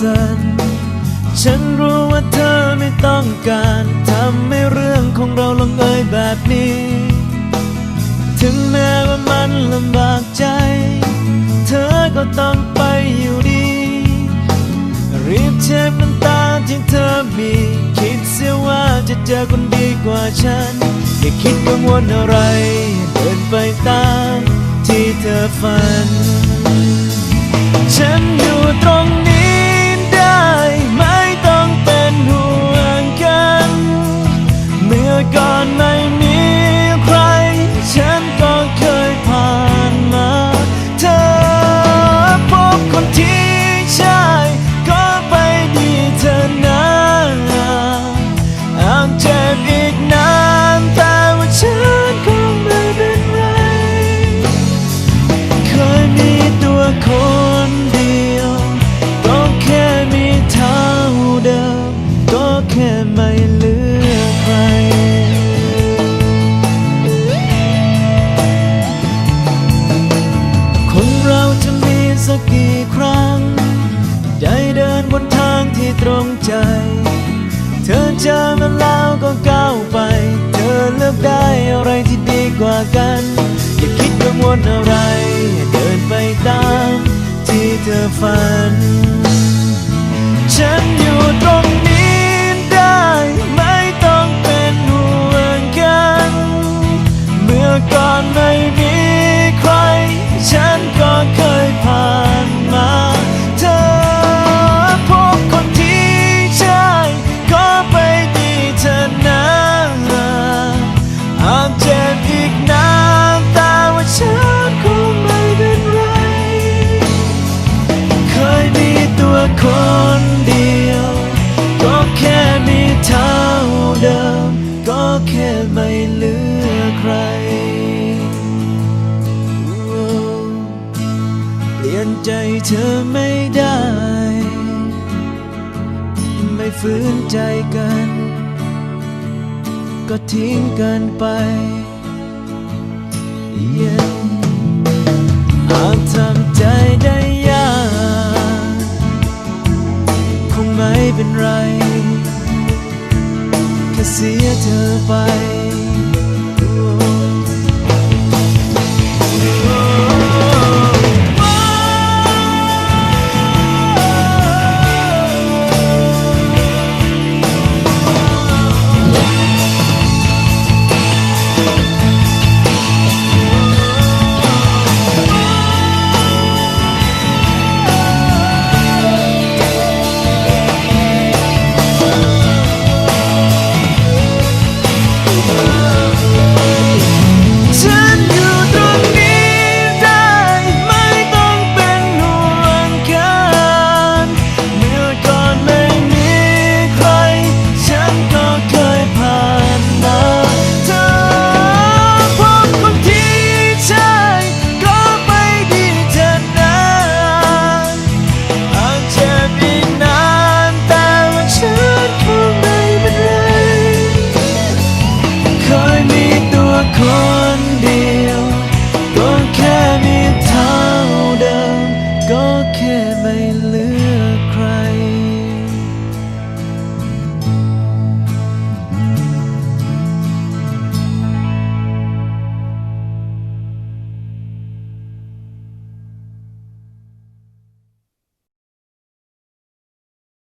สั่นฉันรู้ว่าเธอไม่ต้องการทำให้เรื่องของเราลงเอยแบบนี้ถึงแม้ว่ามันลำบากใจเธอก็ต้องไปอยู่ดีรีบเช็ดน้ำตาที่เธอมีคิดเสียว่าจะเจอคนดีกว่าฉันอย่าคิดกังวลอะไรเดินไปตามที่เธอฝันฉันอยู่ตรงนี้ได้ไม่ต้องเป็นห่วงกันเมื่อก่อนไม่มีใครฉันก็เคยผ่านมาเธอพบคนที่ใช่ก็ไปดีเธอนะอาจเจ็บอีกนานแต่ว่าฉันคงไม่เป็นไรเคยมีตัวคนเดียวก็แค่มีเท่าเดิมก็แค่ไม่เหลือใครคนเราจะมีสักกี่ครั้งได้เดินบนทางที่ตรงใจเธอเจอมันแล้วก็ก้าวไปเธอเลือกได้อะไรที่ดีกว่ากันอย่าคิดกังวลอะไรเดินไปตามที่เธอฝันฉันอยู่ตรงนี้ได้ไม่ต้องเป็นห่วงกันเมื่อก่อนไม่มีใครฉันก็เคยผ่านมาเธอพบคนที่ใช่ก็ไปดีเธอนะอาจเจ็บอีกนานแต่ว่าฉันคงไม่เป็นไรเคยมีตัวคนเดียวก็แค่มีเท่าเดิมก็แค่ไม่เหลือใครเปลี่ยนใจเธอไม่ได้ไม่ฝืนใจกันก็ทิ้งกันไปอาจทำใจได้ยากคงไม่เป็นไรแค่เสียเธอไป